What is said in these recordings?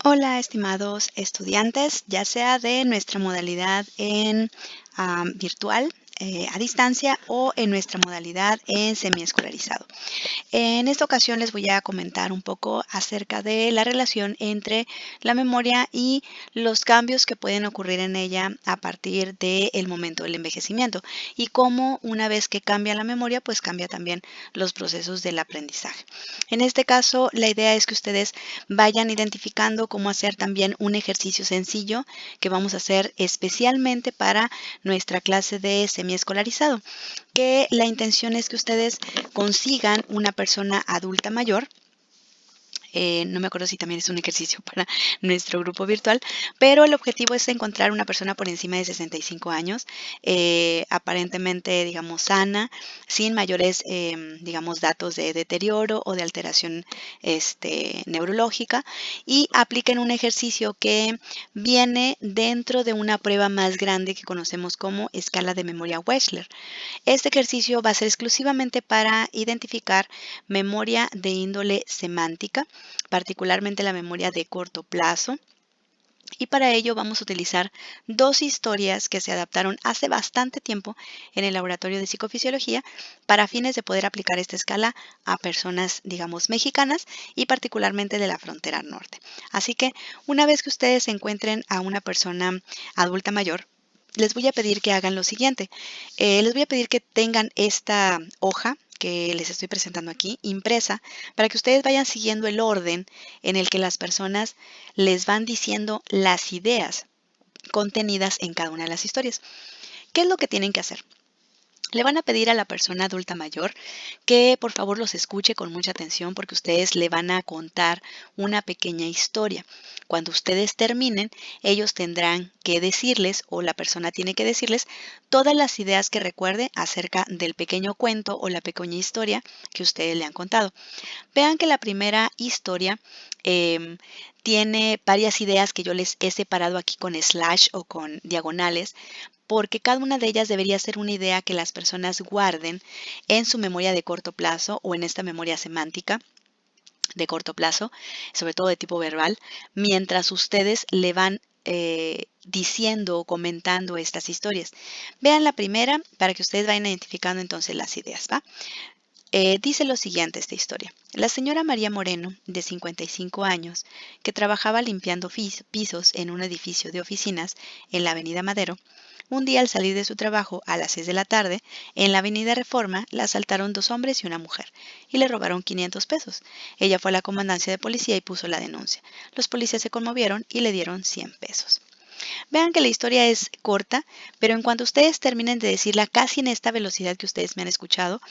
Hola, estimados estudiantes, ya sea de nuestra modalidad en virtual, a distancia o en nuestra modalidad en semiescolarizado. En esta ocasión les voy a comentar un poco acerca de la relación entre la memoria y los cambios que pueden ocurrir en ella a partir del momento del envejecimiento y cómo una vez que cambia la memoria, pues cambia también los procesos del aprendizaje. En este caso, la idea es que ustedes vayan identificando cómo hacer también un ejercicio sencillo que vamos a hacer especialmente para nuestra clase de semiescolarizado, que la intención es que ustedes consigan una persona adulta mayor. No me acuerdo si también es un ejercicio para nuestro grupo virtual, pero el objetivo es encontrar una persona por encima de 65 años, aparentemente, digamos, sana, sin mayores, digamos, datos de deterioro o de alteración neurológica, y apliquen un ejercicio que viene dentro de una prueba más grande que conocemos como escala de memoria Wechsler. Este ejercicio va a ser exclusivamente para identificar memoria de índole semántica, particularmente la memoria de corto plazo. Y para ello vamos a utilizar dos historias que se adaptaron hace bastante tiempo en el laboratorio de psicofisiología para fines de poder aplicar esta escala a personas, digamos, mexicanas y particularmente de la frontera norte. Así que una vez que ustedes encuentren a una persona adulta mayor, les voy a pedir que hagan lo siguiente. Les voy a pedir que tengan esta hoja que les estoy presentando aquí impresa para que ustedes vayan siguiendo el orden en el que las personas les van diciendo las ideas contenidas en cada una de las historias. ¿Qué es lo que tienen que hacer? Le van a pedir a la persona adulta mayor que por favor los escuche con mucha atención porque ustedes le van a contar una pequeña historia. Cuando ustedes terminen, ellos tendrán que decirles, o la persona tiene que decirles, todas las ideas que recuerde acerca del pequeño cuento o la pequeña historia que ustedes le han contado. Vean que la primera historia em, tiene varias ideas que yo les he separado aquí con slash o con diagonales, porque cada una de ellas debería ser una idea que las personas guarden en su memoria de corto plazo o en esta memoria semántica de corto plazo, sobre todo de tipo verbal, mientras ustedes le van diciendo o comentando estas historias. Vean la primera para que ustedes vayan identificando entonces las ideas, ¿va? Dice lo siguiente esta historia. La señora María Moreno, de 55 años, que trabajaba limpiando pisos en un edificio de oficinas en la avenida Madero, un día al salir de su trabajo a las 6 de la tarde, en la avenida Reforma la asaltaron dos hombres y una mujer y le robaron 500 pesos. Ella fue a la comandancia de policía y puso la denuncia. Los policías se conmovieron y le dieron 100 pesos. Vean que la historia es corta, pero en cuanto ustedes terminen de decirla casi en esta velocidad que ustedes me han escuchado,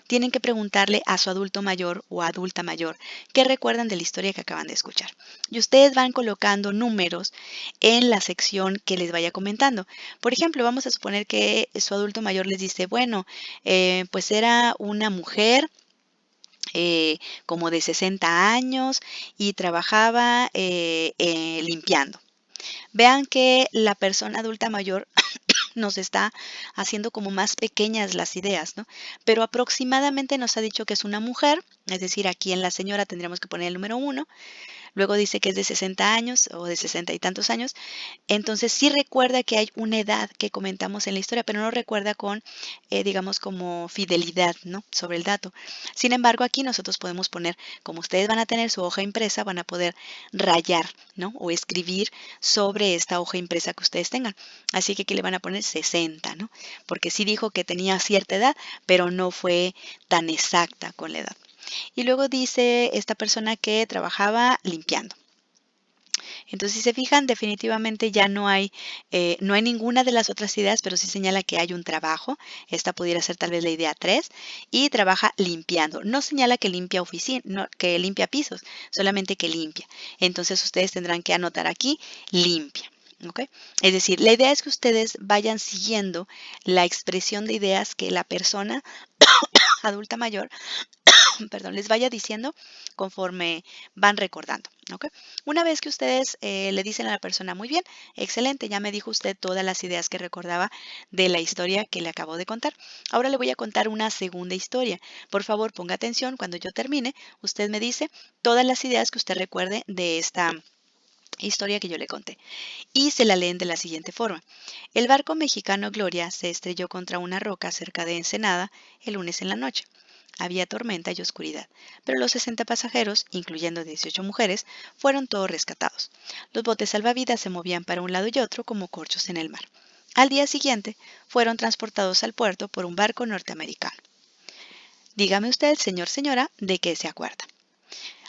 tienen que preguntarle a su adulto mayor o adulta mayor qué recuerdan de la historia que acaban de escuchar. Y ustedes van colocando números en la sección que les vaya comentando. Por ejemplo, vamos a suponer que su adulto mayor les dice, bueno, pues era una mujer como de 60 años y trabajaba limpiando. Vean que la persona adulta mayor nos está haciendo como más pequeñas las ideas, ¿no? Pero aproximadamente nos ha dicho que es una mujer, es decir, aquí en la señora tendríamos que poner el número uno. Luego dice que es de 60 años o de 60 y tantos años. Entonces sí recuerda que hay una edad que comentamos en la historia, pero no recuerda con, digamos, como fidelidad, ¿no? Sobre el dato. Sin embargo, aquí nosotros podemos poner, como ustedes van a tener su hoja impresa, van a poder rayar, ¿no? O escribir sobre esta hoja impresa que ustedes tengan. Así que aquí le van a poner 60, ¿no? Porque sí dijo que tenía cierta edad, pero no fue tan exacta con la edad. Y luego dice esta persona que trabajaba limpiando. Entonces, si se fijan, definitivamente ya no hay ninguna de las otras ideas, pero sí señala que hay un trabajo. Esta pudiera ser tal vez la idea 3 y trabaja limpiando. No señala que limpia oficina, no, que limpia pisos, solamente que limpia. Entonces, ustedes tendrán que anotar aquí limpia. ¿Ok? Es decir, la idea es que ustedes vayan siguiendo la expresión de ideas que la persona adulta mayor perdón, les vaya diciendo conforme van recordando. ¿Ok? Una vez que ustedes le dicen a la persona, muy bien, excelente, ya me dijo usted todas las ideas que recordaba de la historia que le acabo de contar. Ahora le voy a contar una segunda historia. Por favor, ponga atención, cuando yo termine, usted me dice todas las ideas que usted recuerde historia que yo le conté. Y se la leen de la siguiente forma. El barco mexicano Gloria se estrelló contra una roca cerca de Ensenada el lunes en la noche. Había tormenta y oscuridad, pero los 60 pasajeros, incluyendo 18 mujeres, fueron todos rescatados. Los botes salvavidas se movían para un lado y otro como corchos en el mar. Al día siguiente, fueron transportados al puerto por un barco norteamericano. Dígame usted, señora, de qué se acuerda.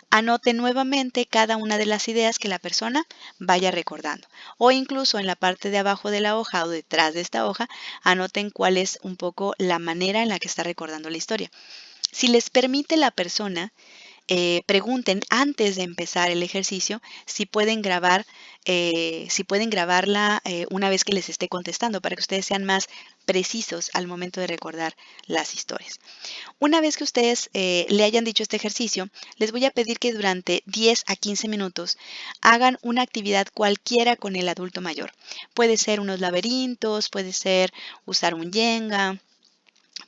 Anote nuevamente cada una de las ideas que la persona vaya recordando. O incluso en la parte de abajo de la hoja o detrás de esta hoja, anoten cuál es un poco la manera en la que está recordando la historia. Si les permite la persona, pregunten antes de empezar el ejercicio si pueden grabarla una vez que les esté contestando para que ustedes sean más precisos al momento de recordar las historias. Una vez que ustedes le hayan dicho este ejercicio, les voy a pedir que durante 10 a 15 minutos hagan una actividad cualquiera con el adulto mayor. Puede ser unos laberintos, puede ser usar un yenga,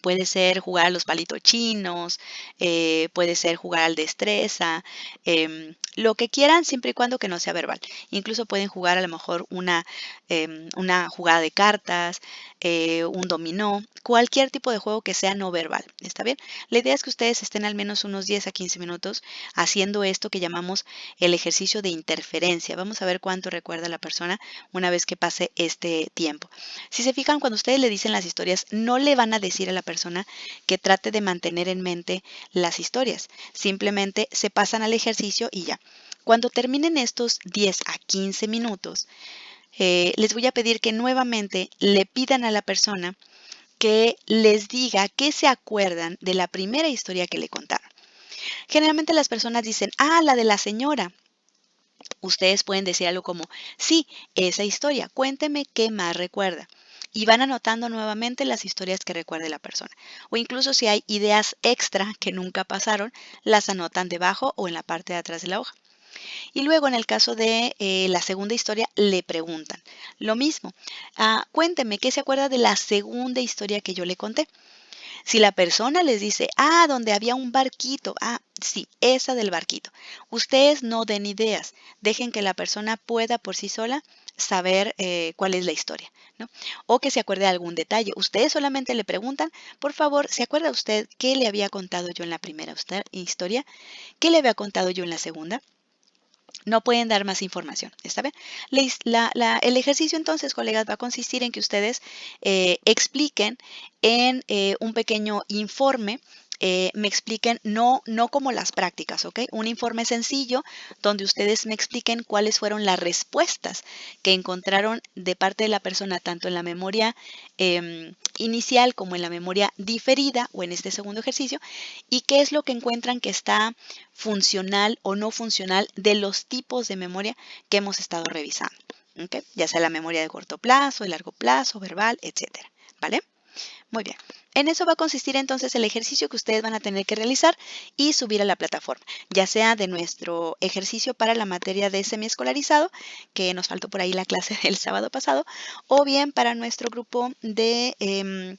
puede ser jugar a los palitos chinos, puede ser jugar al destreza, lo que quieran siempre y cuando que no sea verbal. Incluso pueden jugar a lo mejor una jugada de cartas, un dominó, cualquier tipo de juego que sea no verbal. ¿Está bien? La idea es que ustedes estén al menos unos 10 a 15 minutos haciendo esto que llamamos el ejercicio de interferencia. Vamos a ver cuánto recuerda la persona una vez que pase este tiempo. Si se fijan, cuando ustedes le dicen las historias, no le van a decir a la persona que trate de mantener en mente las historias. Simplemente se pasan al ejercicio y ya. Cuando terminen estos 10 a 15 minutos, les voy a pedir que nuevamente le pidan a la persona que les diga que se acuerdan de la primera historia que le contaron. Generalmente las personas dicen, la de la señora. Ustedes pueden decir algo como, sí, esa historia, cuénteme qué más recuerda. Y van anotando nuevamente las historias que recuerde la persona. O incluso si hay ideas extra que nunca pasaron, las anotan debajo o en la parte de atrás de la hoja. Y luego en el caso de la segunda historia, le preguntan lo mismo. Cuénteme qué se acuerda de la segunda historia que yo le conté. Si la persona les dice, donde había un barquito, sí, esa del barquito. Ustedes no den ideas, dejen que la persona pueda por sí sola saber cuál es la historia, ¿no? O que se acuerde de algún detalle. Ustedes solamente le preguntan, por favor, ¿se acuerda usted qué le había contado yo en la primera historia? ¿Qué le había contado yo en la segunda? No pueden dar más información, ¿está bien? El ejercicio entonces, colegas, va a consistir en que ustedes expliquen en un pequeño informe, me expliquen, no como las prácticas, ¿ok? Un informe sencillo donde ustedes me expliquen cuáles fueron las respuestas que encontraron de parte de la persona, tanto en la memoria inicial como en la memoria diferida o en este segundo ejercicio, y qué es lo que encuentran que está funcional o no funcional de los tipos de memoria que hemos estado revisando, ¿okay? Ya sea la memoria de corto plazo, de largo plazo, verbal, etcétera, ¿vale? Muy bien. En eso va a consistir entonces el ejercicio que ustedes van a tener que realizar y subir a la plataforma, ya sea de nuestro ejercicio para la materia de semiescolarizado, que nos faltó por ahí la clase del sábado pasado, o bien para nuestro grupo de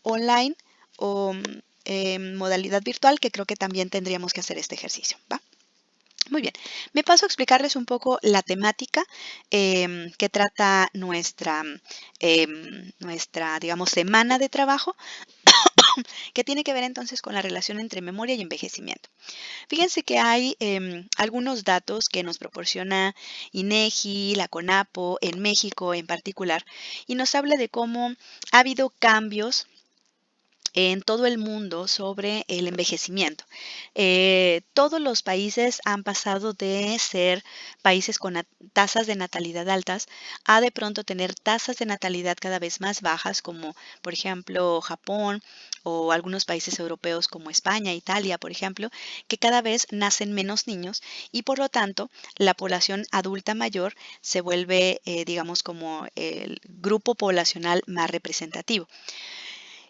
online o modalidad virtual, que creo que también tendríamos que hacer este ejercicio, ¿va? Muy bien, me paso a explicarles un poco la temática que trata nuestra, digamos, semana de trabajo, que tiene que ver entonces con la relación entre memoria y envejecimiento. Fíjense que hay algunos datos que nos proporciona INEGI, la CONAPO, en México en particular, y nos habla de cómo ha habido cambios en todo el mundo sobre el envejecimiento. Todos los países han pasado de ser países con tasas de natalidad altas a de pronto tener tasas de natalidad cada vez más bajas, como por ejemplo Japón o algunos países europeos como España, Italia, por ejemplo, que cada vez nacen menos niños y por lo tanto la población adulta mayor se vuelve, digamos, como el grupo poblacional más representativo.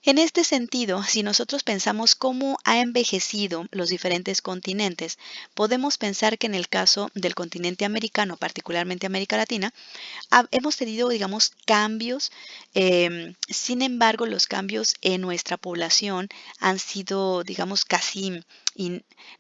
En este sentido, si nosotros pensamos cómo ha envejecido los diferentes continentes, podemos pensar que en el caso del continente americano, particularmente América Latina, hemos tenido, digamos, cambios. Sin embargo, los cambios en nuestra población han sido, digamos, casi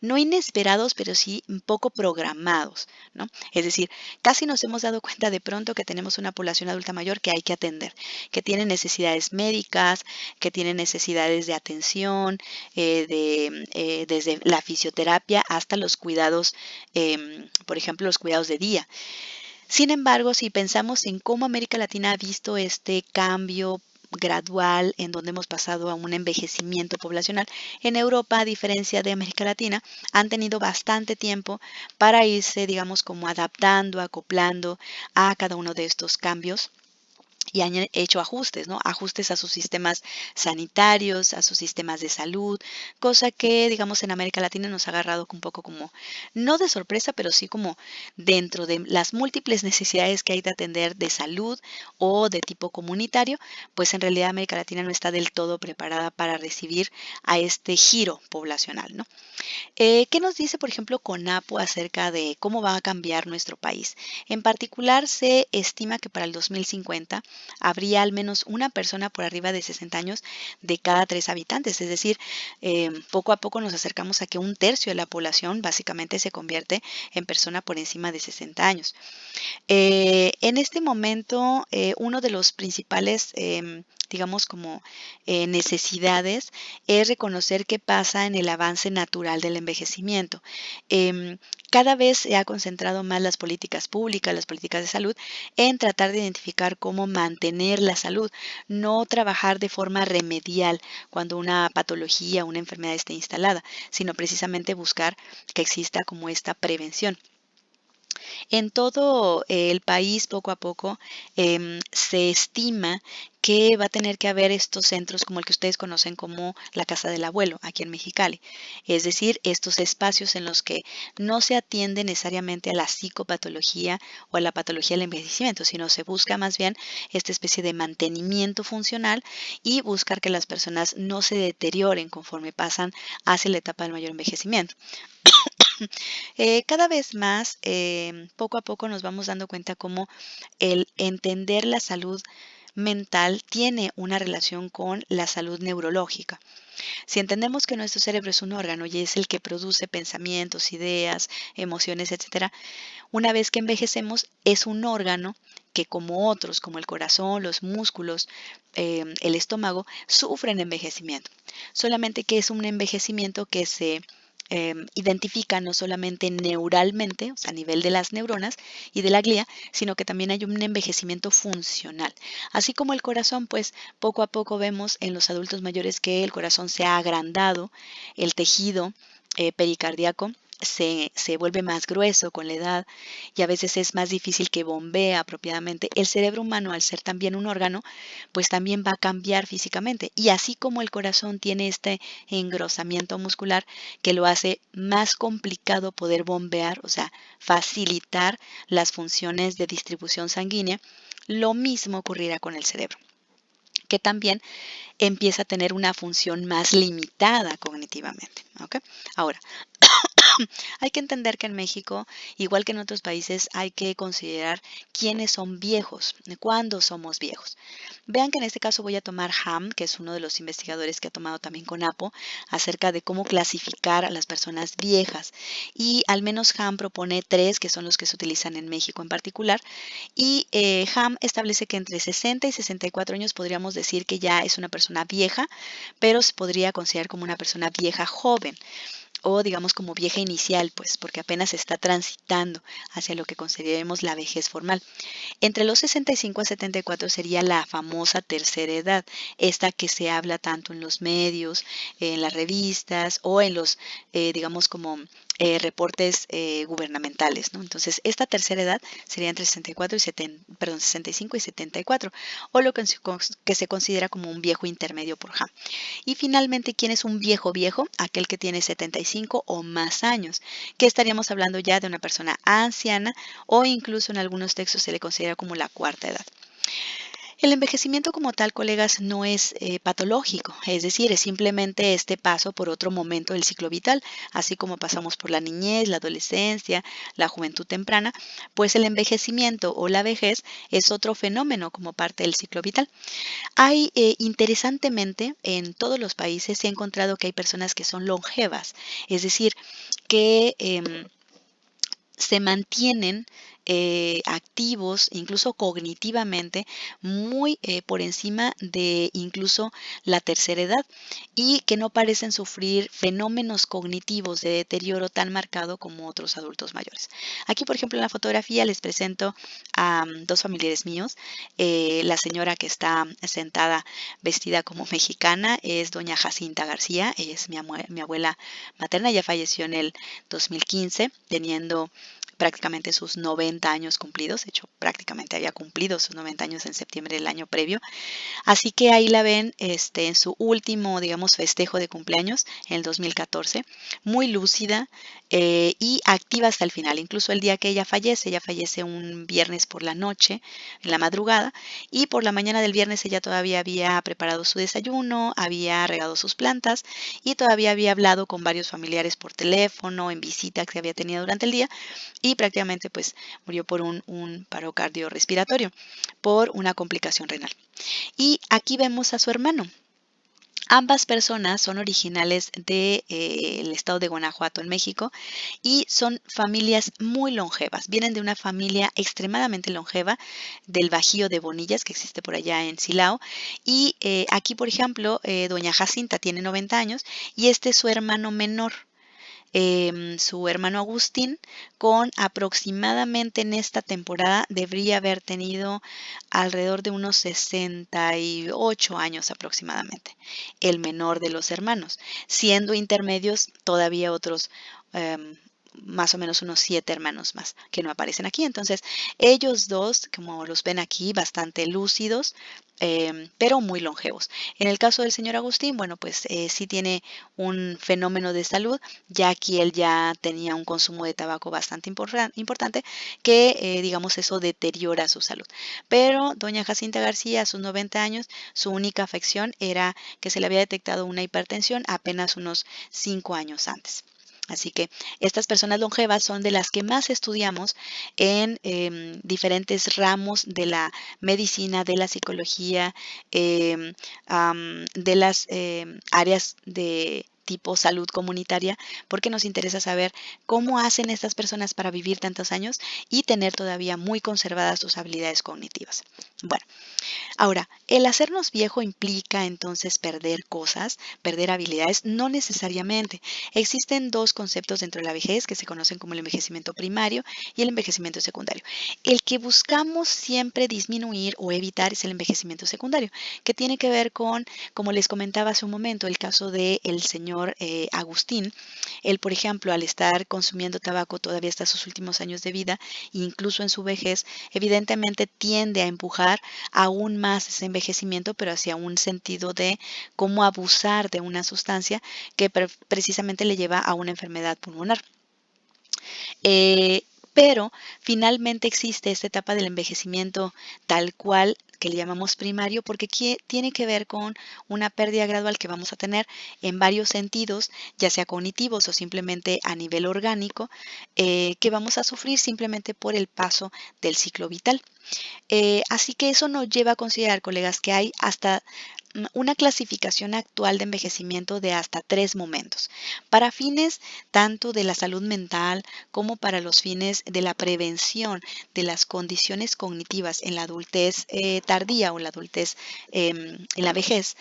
no inesperados, pero sí un poco programados, ¿no? Es decir, casi nos hemos dado cuenta de pronto que tenemos una población adulta mayor que hay que atender, que tiene necesidades médicas, que tiene necesidades de atención, desde la fisioterapia hasta los cuidados, por ejemplo, los cuidados de día. Sin embargo, si pensamos en cómo América Latina ha visto este cambio gradual en donde hemos pasado a un envejecimiento poblacional, en Europa, a diferencia de América Latina, han tenido bastante tiempo para irse, digamos, como adaptando, acoplando a cada uno de estos cambios y han hecho ajustes, ¿no? Ajustes a sus sistemas sanitarios, a sus sistemas de salud, cosa que, digamos, en América Latina nos ha agarrado un poco como, no de sorpresa, pero sí como dentro de las múltiples necesidades que hay de atender de salud o de tipo comunitario, pues en realidad América Latina no está del todo preparada para recibir a este giro poblacional, ¿no? ¿Qué nos dice, por ejemplo, CONAPO acerca de cómo va a cambiar nuestro país? En particular, se estima que para el 2050 habría al menos una persona por arriba de 60 años de cada 3 habitantes. Es decir, poco a poco nos acercamos a que un tercio de la población básicamente se convierte en persona por encima de 60 años. En este momento, uno de los principales, digamos, como necesidades es reconocer qué pasa en el avance natural del envejecimiento. Em, Cada vez se ha concentrado más las políticas públicas, las políticas de salud, en tratar de identificar cómo mantener la salud, no trabajar de forma remedial cuando una patología, una enfermedad esté instalada, sino precisamente buscar que exista como esta prevención. En todo el país, poco a poco, se estima que va a tener que haber estos centros como el que ustedes conocen como la Casa del Abuelo, aquí en Mexicali. Es decir, estos espacios en los que no se atiende necesariamente a la psicopatología o a la patología del envejecimiento, sino se busca más bien esta especie de mantenimiento funcional y buscar que las personas no se deterioren conforme pasan hacia la etapa del mayor envejecimiento. Cada vez más, poco a poco nos vamos dando cuenta cómo el entender la salud mental tiene una relación con la salud neurológica. Si entendemos que nuestro cerebro es un órgano y es el que produce pensamientos, ideas, emociones, etcétera, una vez que envejecemos es un órgano que como otros, como el corazón, los músculos, el estómago, sufren envejecimiento. Solamente que es un envejecimiento que se identifica no solamente neuralmente, o sea, a nivel de las neuronas y de la glía, sino que también hay un envejecimiento funcional. Así como el corazón, pues poco a poco vemos en los adultos mayores que el corazón se ha agrandado, el tejido pericardíaco se vuelve más grueso con la edad y a veces es más difícil que bombee apropiadamente. El cerebro humano, al ser también un órgano, pues también va a cambiar físicamente. Y así como el corazón tiene este engrosamiento muscular que lo hace más complicado poder bombear, o sea, facilitar las funciones de distribución sanguínea, lo mismo ocurrirá con el cerebro, que también empieza a tener una función más limitada cognitivamente. ¿Ok? Ahora, hay que entender que en México, igual que en otros países, hay que considerar quiénes son viejos, cuándo somos viejos. Vean que en este caso voy a tomar Ham, que es uno de los investigadores que ha tomado también con APO, acerca de cómo clasificar a las personas viejas. Y al menos Ham propone 3, que son los que se utilizan en México en particular. Y Ham establece que entre 60 y 64 años podríamos decir que ya es una persona vieja, pero se podría considerar como una persona vieja joven o digamos como vieja inicial, pues porque apenas está transitando hacia lo que consideremos la vejez formal. Entre los 65 a 74 sería la famosa tercera edad, esta que se habla tanto en los medios, en las revistas o en los, digamos, como reportes gubernamentales, ¿no? Entonces, esta tercera edad sería entre 64 y 70, perdón, 65 y 74, o lo que se considera como un viejo intermedio por Ham. Y finalmente, ¿quién es un viejo viejo? Aquel que tiene 75 o más años, que estaríamos hablando ya de una persona anciana o incluso en algunos textos se le considera como la cuarta edad. El envejecimiento como tal, colegas, no es patológico, es decir, es simplemente este paso por otro momento del ciclo vital, así como pasamos por la niñez, la adolescencia, la juventud temprana, pues el envejecimiento o la vejez es otro fenómeno como parte del ciclo vital. Hay, interesantemente, en todos los países se ha encontrado que hay personas que son longevas, es decir, que se mantienen activos, incluso cognitivamente, muy por encima de incluso la tercera edad y que no parecen sufrir fenómenos cognitivos de deterioro tan marcado como otros adultos mayores. Aquí, por ejemplo, en la fotografía les presento a dos familiares míos. La señora que está sentada vestida como mexicana es doña Jacinta García, ella es mi abuela materna, ella falleció en el 2015, teniendo prácticamente sus 90 años cumplidos, de hecho prácticamente había cumplido sus 90 años en septiembre del año previo. Así que ahí la ven en su último, digamos, festejo de cumpleaños en el 2014, muy lúcida y activa hasta el final. Incluso el día que ella fallece un viernes por la noche, en la madrugada, y por la mañana del viernes ella todavía había preparado su desayuno, había regado sus plantas y todavía había hablado con varios familiares por teléfono, en visita que había tenido durante el día y prácticamente pues murió por un paro cardiorrespiratorio, por una complicación renal. Y aquí vemos a su hermano. Ambas personas son originales del estado de Guanajuato, en México, y son familias muy longevas. Vienen de una familia extremadamente longeva del Bajío de Bonillas, que existe por allá en Silao. Y aquí, por ejemplo, doña Jacinta tiene 90 años y este es su hermano menor, su hermano Agustín, con aproximadamente en esta temporada debería haber tenido alrededor de unos 68 años aproximadamente, el menor de los hermanos, siendo intermedios todavía otros más o menos unos 7 hermanos más que no aparecen aquí. Entonces, ellos dos, como los ven aquí, bastante lúcidos, pero muy longevos. En el caso del señor Agustín, bueno, pues sí tiene un fenómeno de salud, ya que él ya tenía un consumo de tabaco bastante importante, que digamos eso deteriora su salud. Pero doña Jacinta García, a sus 90 años, su única afección era que se le había detectado una hipertensión apenas unos 5 años antes. Así que estas personas longevas son de las que más estudiamos en diferentes ramos de la medicina, de la psicología, de las áreas de tipo salud comunitaria, porque nos interesa saber cómo hacen estas personas para vivir tantos años y tener todavía muy conservadas sus habilidades cognitivas. Bueno, ahora, el hacernos viejo implica entonces perder cosas, perder habilidades, no necesariamente. Existen dos conceptos dentro de la vejez que se conocen como el envejecimiento primario y el envejecimiento secundario. El que buscamos siempre disminuir o evitar es el envejecimiento secundario, que tiene que ver con, como les comentaba hace un momento, el caso del señor Agustín. Él, por ejemplo, al estar consumiendo tabaco todavía hasta sus últimos años de vida, incluso en su vejez, evidentemente tiende a empujar aún más ese envejecimiento, pero hacia un sentido de cómo abusar de una sustancia que precisamente le lleva a una enfermedad pulmonar. Pero finalmente existe esta etapa del envejecimiento tal cual que le llamamos primario, porque tiene que ver con una pérdida gradual que vamos a tener en varios sentidos, ya sea cognitivos o simplemente a nivel orgánico, que vamos a sufrir simplemente por el paso del ciclo vital. Así que eso nos lleva a considerar, colegas, que hay hasta una clasificación actual de envejecimiento de hasta 3 momentos, para fines tanto de la salud mental como para los fines de la prevención de las condiciones cognitivas en la adultez tardía o la adultez en la vejez.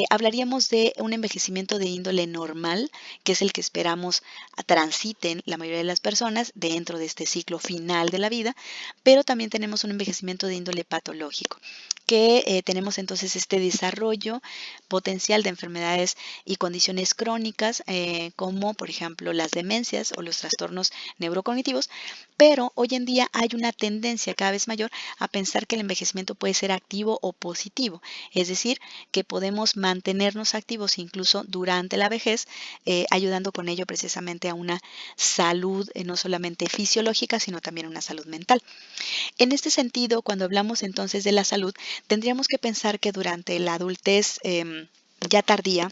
Hablaríamos de un envejecimiento de índole normal, que es el que esperamos transiten la mayoría de las personas dentro de este ciclo final de la vida, pero también tenemos un envejecimiento de índole patológico, que tenemos entonces este desarrollo potencial de enfermedades y condiciones crónicas, como por ejemplo las demencias o los trastornos neurocognitivos, pero hoy en día hay una tendencia cada vez mayor a pensar que el envejecimiento puede ser activo o positivo, es decir, que podemos mantenernos activos incluso durante la vejez, ayudando con ello precisamente a una salud no solamente fisiológica, sino también una salud mental. En este sentido, cuando hablamos entonces de la salud, tendríamos que pensar que durante la adultez ya tardía,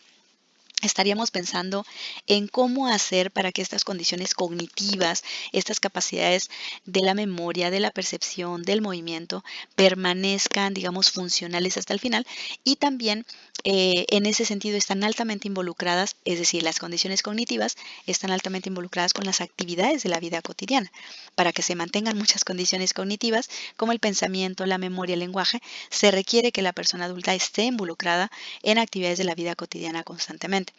estaríamos pensando en cómo hacer para que estas condiciones cognitivas, estas capacidades de la memoria, de la percepción, del movimiento, permanezcan, digamos, funcionales hasta el final. Y también en ese sentido están altamente involucradas, es decir, las condiciones cognitivas están altamente involucradas con las actividades de la vida cotidiana. Para que se mantengan muchas condiciones cognitivas, como el pensamiento, la memoria, el lenguaje, se requiere que la persona adulta esté involucrada en actividades de la vida cotidiana constantemente.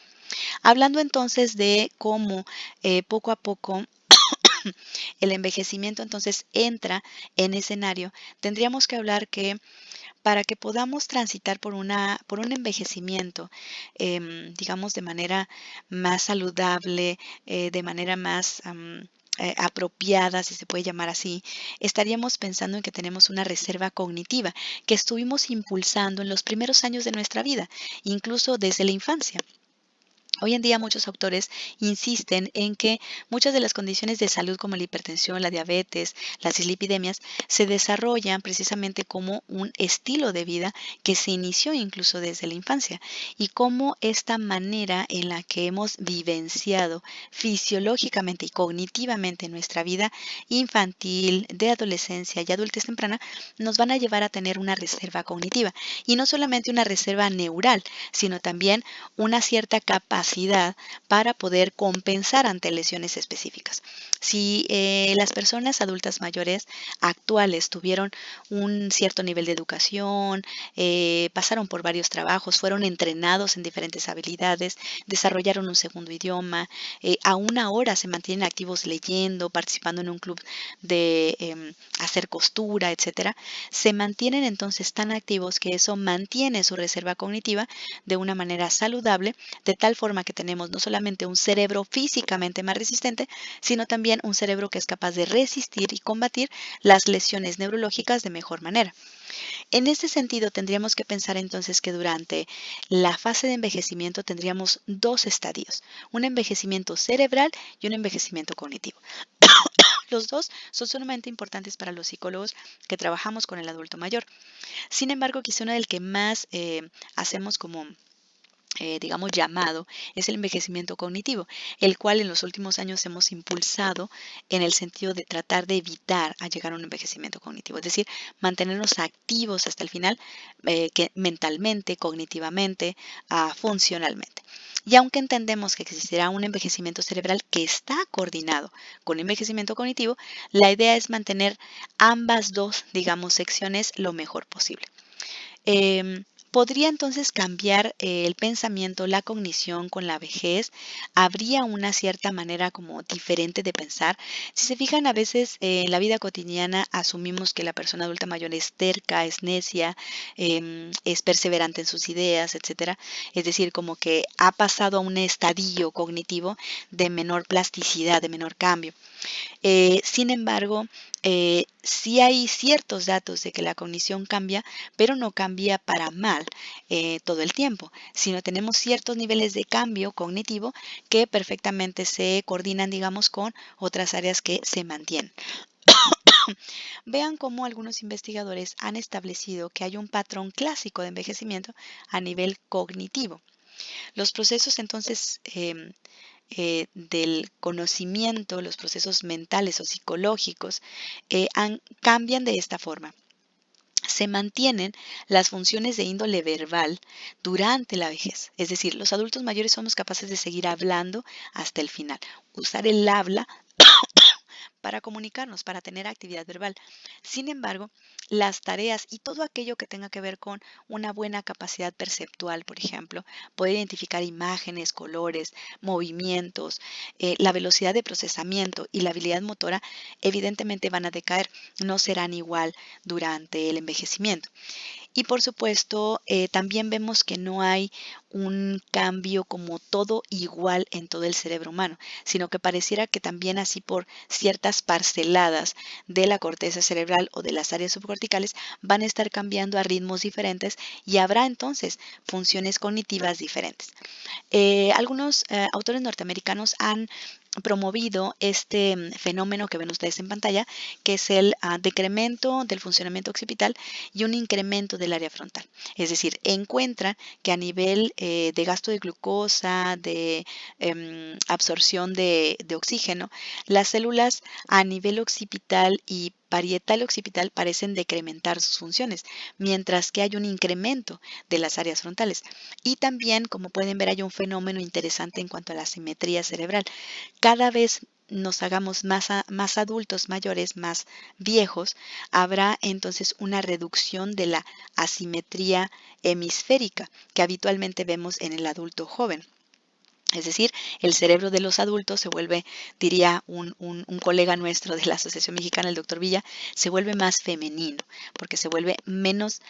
Hablando entonces de cómo poco a poco el envejecimiento entonces entra en escenario, tendríamos que hablar que para que podamos transitar por un envejecimiento, digamos, de manera más saludable, de manera más apropiada, si se puede llamar así, estaríamos pensando en que tenemos una reserva cognitiva que estuvimos impulsando en los primeros años de nuestra vida, incluso desde la infancia. Hoy en día muchos autores insisten en que muchas de las condiciones de salud como la hipertensión, la diabetes, las dislipidemias se desarrollan precisamente como un estilo de vida que se inició incluso desde la infancia y cómo esta manera en la que hemos vivenciado fisiológicamente y cognitivamente nuestra vida infantil, de adolescencia y adultez temprana nos van a llevar a tener una reserva cognitiva y no solamente una reserva neural, sino también una cierta capacidad para poder compensar ante lesiones específicas. Si las personas adultas mayores actuales tuvieron un cierto nivel de educación, pasaron por varios trabajos, fueron entrenados en diferentes habilidades, desarrollaron un segundo idioma, aún ahora se mantienen activos leyendo, participando en un club de hacer costura, etcétera, se mantienen entonces tan activos que eso mantiene su reserva cognitiva de una manera saludable, de tal forma que tenemos no solamente un cerebro físicamente más resistente, sino también un cerebro que es capaz de resistir y combatir las lesiones neurológicas de mejor manera. En este sentido, tendríamos que pensar entonces que durante la fase de envejecimiento tendríamos dos estadios, un envejecimiento cerebral y un envejecimiento cognitivo. Los dos son sumamente importantes para los psicólogos que trabajamos con el adulto mayor. Sin embargo, quizá uno del que más hacemos como digamos, llamado, es el envejecimiento cognitivo, el cual en los últimos años hemos impulsado en el sentido de tratar de evitar a llegar a un envejecimiento cognitivo, es decir, mantenernos activos hasta el final, que mentalmente, cognitivamente, funcionalmente. Y aunque entendemos que existirá un envejecimiento cerebral que está coordinado con envejecimiento cognitivo, la idea es mantener ambas dos, digamos, secciones lo mejor posible. ¿Podría entonces cambiar el pensamiento, la cognición con la vejez? ¿Habría una cierta manera como diferente de pensar? Si se fijan, a veces en la vida cotidiana asumimos que la persona adulta mayor es terca, es necia, es perseverante en sus ideas, etcétera. Es decir, como que ha pasado a un estadio cognitivo de menor plasticidad, de menor cambio. Sin embargo, sí hay ciertos datos de que la cognición cambia, pero no cambia para mal todo el tiempo, sino tenemos ciertos niveles de cambio cognitivo que perfectamente se coordinan, digamos, con otras áreas que se mantienen. Vean cómo algunos investigadores han establecido que hay un patrón clásico de envejecimiento a nivel cognitivo. Los procesos entonces del conocimiento, los procesos mentales o psicológicos, cambian de esta forma. Se mantienen las funciones de índole verbal durante la vejez. Es decir, los adultos mayores somos capaces de seguir hablando hasta el final. Usar el habla para comunicarnos, para tener actividad verbal. Sin embargo, las tareas y todo aquello que tenga que ver con una buena capacidad perceptual, por ejemplo, poder identificar imágenes, colores, movimientos, la velocidad de procesamiento y la habilidad motora, evidentemente van a decaer, no serán igual durante el envejecimiento. Y por supuesto, también vemos que no hay un cambio como todo igual en todo el cerebro humano, sino que pareciera que también así por ciertas parceladas de la corteza cerebral o de las áreas subcorticales van a estar cambiando a ritmos diferentes y habrá entonces funciones cognitivas diferentes. Algunos autores norteamericanos han promovido este fenómeno que ven ustedes en pantalla, que es el decremento del funcionamiento occipital y un incremento del área frontal. Es decir, encuentran que a nivel de gasto de glucosa, de absorción de oxígeno, las células a nivel occipital y parietal occipital parecen decrementar sus funciones, mientras que hay un incremento de las áreas frontales. Y también, como pueden ver, hay un fenómeno interesante en cuanto a la simetría cerebral. Cada vez nos hagamos más adultos mayores, más viejos, habrá entonces una reducción de la asimetría hemisférica que habitualmente vemos en el adulto joven. Es decir, el cerebro de los adultos se vuelve, diría un colega nuestro de la Asociación Mexicana, el doctor Villa, se vuelve más femenino, porque se vuelve menos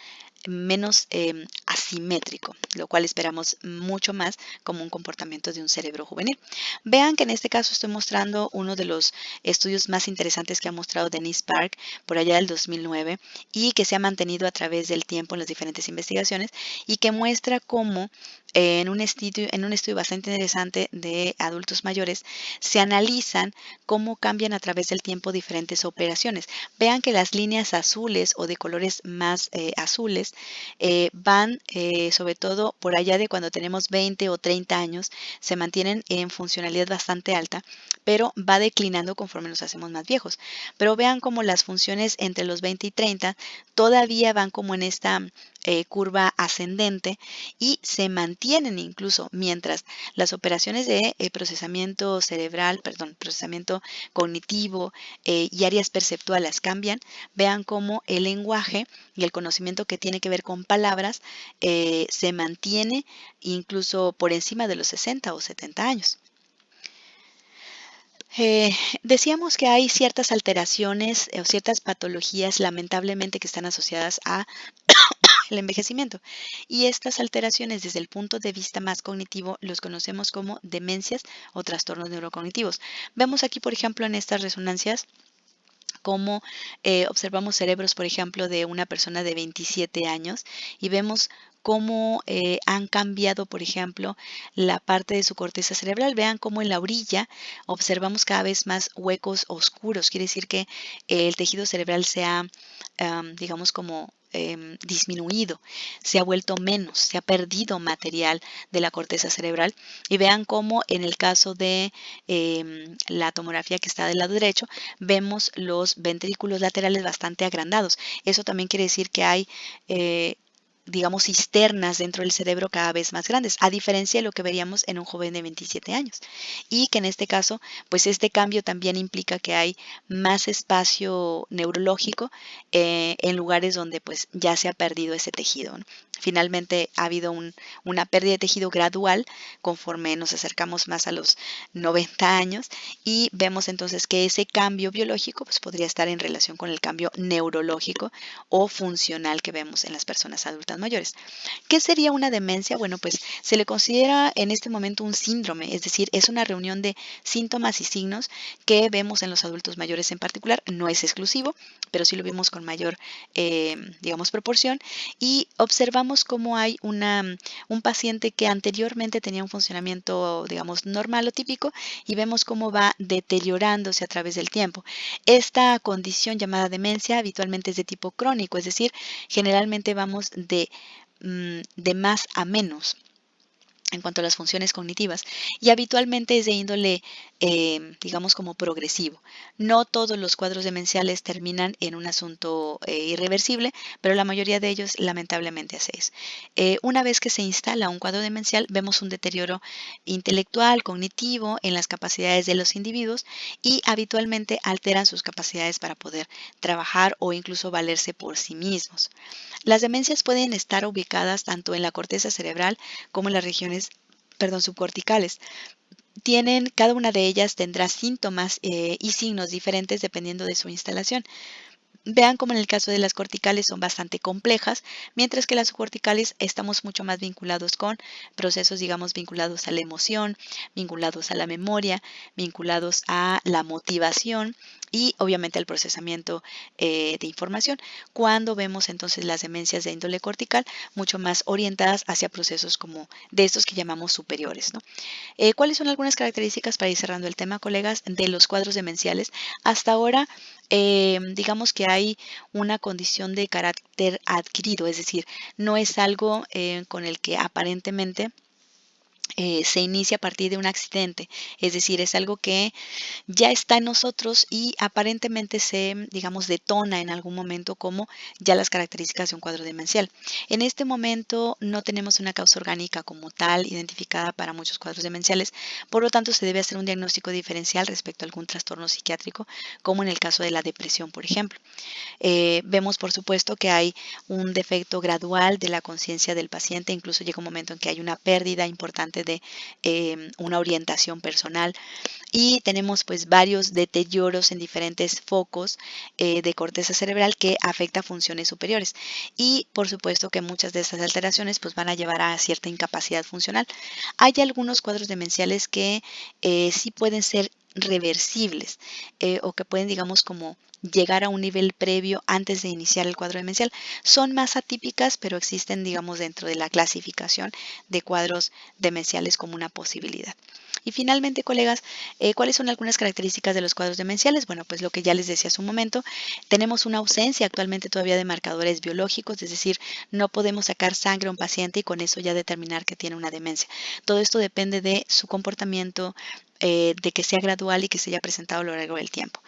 asimétrico, lo cual esperamos mucho más como un comportamiento de un cerebro juvenil. Vean que en este caso estoy mostrando uno de los estudios más interesantes que ha mostrado Denise Park por allá del 2009 y que se ha mantenido a través del tiempo en las diferentes investigaciones y que muestra cómo en un estudio bastante interesante de adultos mayores se analizan cómo cambian a través del tiempo diferentes operaciones. Vean que las líneas azules o de colores más azules van sobre todo por allá de cuando tenemos 20 o 30 años, se mantienen en funcionalidad bastante alta, pero va declinando conforme nos hacemos más viejos. Pero vean cómo las funciones entre los 20 y 30 todavía van como en esta curva ascendente y se mantienen incluso mientras las operaciones de procesamiento cerebral, perdón, procesamiento cognitivo y áreas perceptuales cambian. Vean cómo el lenguaje y el conocimiento que tiene que ver con palabras se mantiene incluso por encima de los 60 o 70 años. Decíamos que hay ciertas alteraciones o ciertas patologías lamentablemente que están asociadas a el envejecimiento. Y estas alteraciones desde el punto de vista más cognitivo los conocemos como demencias o trastornos neurocognitivos. Vemos aquí, por ejemplo, en estas resonancias cómo observamos cerebros, por ejemplo, de una persona de 27 años y vemos cómo han cambiado, por ejemplo, la parte de su corteza cerebral. Vean cómo en la orilla observamos cada vez más huecos oscuros. Quiere decir que el tejido cerebral se ha, digamos, como disminuido, se ha vuelto menos, se ha perdido material de la corteza cerebral. Y vean cómo en el caso de la tomografía que está del lado derecho, vemos los ventrículos laterales bastante agrandados. Eso también quiere decir que hay digamos, cisternas dentro del cerebro cada vez más grandes, a diferencia de lo que veríamos en un joven de 27 años. Y que en este caso, pues este cambio también implica que hay más espacio neurológico en lugares donde pues ya se ha perdido ese tejido, ¿no? Finalmente ha habido una pérdida de tejido gradual conforme nos acercamos más a los 90 años y vemos entonces que ese cambio biológico pues, podría estar en relación con el cambio neurológico o funcional que vemos en las personas adultas mayores. ¿Qué sería una demencia? Bueno, pues se le considera en este momento un síndrome, es decir, es una reunión de síntomas y signos que vemos en los adultos mayores en particular. No es exclusivo, pero sí lo vemos con mayor, digamos, proporción y observamos cómo hay un paciente que anteriormente tenía un funcionamiento, digamos, normal o típico y vemos cómo va deteriorándose a través del tiempo. Esta condición llamada demencia habitualmente es de tipo crónico, es decir, generalmente vamos de más a menos en cuanto a las funciones cognitivas y habitualmente es de índole, digamos, como progresivo. No todos los cuadros demenciales terminan en un asunto irreversible, pero la mayoría de ellos lamentablemente así es. Una vez que se instala un cuadro demencial, vemos un deterioro intelectual, cognitivo en las capacidades de los individuos y habitualmente alteran sus capacidades para poder trabajar o incluso valerse por sí mismos. Las demencias pueden estar ubicadas tanto en la corteza cerebral como en las regiones, perdón, subcorticales. Cada una de ellas tendrá síntomas y signos diferentes dependiendo de su instalación. Vean como en el caso de las corticales son bastante complejas, mientras que las subcorticales estamos mucho más vinculados con procesos, digamos, vinculados a la emoción, vinculados a la memoria, vinculados a la motivación y obviamente al procesamiento de información. Cuando vemos entonces las demencias de índole cortical, mucho más orientadas hacia procesos como de estos que llamamos superiores, ¿no? ¿Cuáles son algunas características para ir cerrando el tema, colegas, de los cuadros demenciales? Hasta ahora, digamos que hay una condición de carácter adquirido, es decir, no es algo con el que aparentemente se inicia a partir de un accidente, es decir, es algo que ya está en nosotros y aparentemente se, digamos, detona en algún momento como ya las características de un cuadro demencial. En este momento no tenemos una causa orgánica como tal identificada para muchos cuadros demenciales, por lo tanto se debe hacer un diagnóstico diferencial respecto a algún trastorno psiquiátrico, como en el caso de la depresión, por ejemplo. Vemos, por supuesto, que hay un defecto gradual de la conciencia del paciente, incluso llega un momento en que hay una pérdida importante de una orientación personal y tenemos pues varios deterioros en diferentes focos de corteza cerebral que afecta funciones superiores y por supuesto que muchas de estas alteraciones pues van a llevar a cierta incapacidad funcional. Hay algunos cuadros demenciales que sí pueden ser reversibles o que pueden digamos como llegar a un nivel previo antes de iniciar el cuadro demencial. Son más atípicas, pero existen, digamos, dentro de la clasificación de cuadros demenciales como una posibilidad. Y finalmente, colegas, ¿cuáles son algunas características de los cuadros demenciales? Bueno, pues lo que ya les decía hace un momento, tenemos una ausencia actualmente todavía de marcadores biológicos, es decir, no podemos sacar sangre a un paciente y con eso ya determinar que tiene una demencia. Todo esto depende de su comportamiento, de que sea gradual y que se haya presentado a lo largo del tiempo.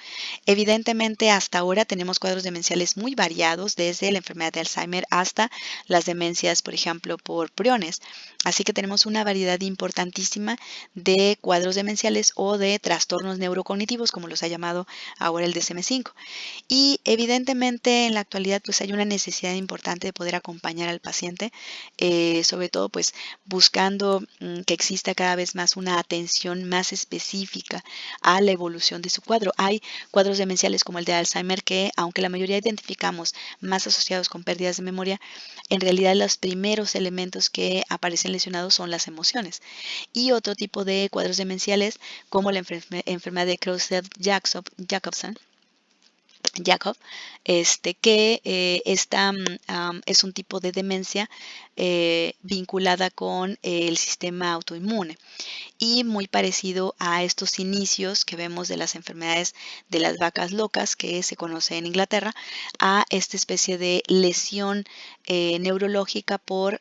Evidentemente, hasta ahora tenemos cuadros demenciales muy variados, desde la enfermedad de Alzheimer hasta las demencias, por ejemplo, por priones. Así que tenemos una variedad importantísima de cuadros demenciales o de trastornos neurocognitivos, como los ha llamado ahora el DSM-5. Y evidentemente en la actualidad pues hay una necesidad importante de poder acompañar al paciente, sobre todo pues buscando que exista cada vez más una atención más específica a la evolución de su cuadro. Hay cuadros demenciales como el de Alzheimer que aunque la mayoría identificamos más asociados con pérdidas de memoria, en realidad los primeros elementos que aparecen lesionados son las emociones. Y otro tipo de cuadros demenciales como la enfermedad de Creutzfeldt-Jacobson, Jacob, que esta es un tipo de demencia vinculada con el sistema autoinmune y muy parecido a estos inicios que vemos de las enfermedades de las vacas locas que se conoce en Inglaterra, a esta especie de lesión neurológica por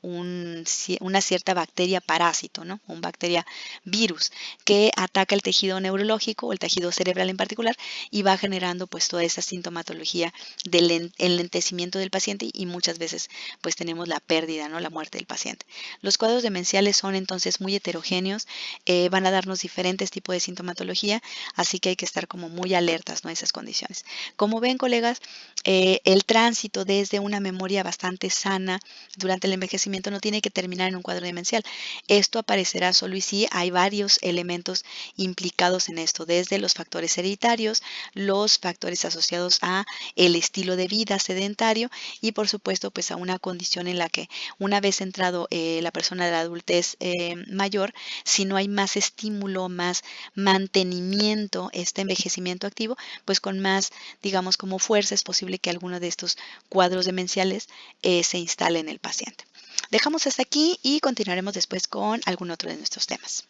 una cierta bacteria parásito, ¿no? Un bacteria virus que ataca el tejido neurológico o el tejido cerebral en particular y va generando pues toda esa sintomatología del enlentecimiento del paciente y muchas veces pues tenemos la pérdida, ¿no? La muerte del paciente. Los cuadros demenciales son entonces muy heterogéneos, van a darnos diferentes tipos de sintomatología, así que hay que estar como muy alertas, ¿no? A esas condiciones. Como ven, colegas, el tránsito desde una memoria bastante sana durante el envejecimiento no tiene que terminar en un cuadro demencial. Esto aparecerá solo y si hay varios elementos implicados en esto, desde los factores hereditarios, los factores asociados a el estilo de vida sedentario y por supuesto pues a una condición en la que una vez entrado la persona de la adultez mayor, si no hay más estímulo, más mantenimiento, este envejecimiento activo, pues con más, digamos, como fuerza es posible que alguno de estos cuadros demenciales se instale en el paciente. Dejamos hasta aquí y continuaremos después con algún otro de nuestros temas.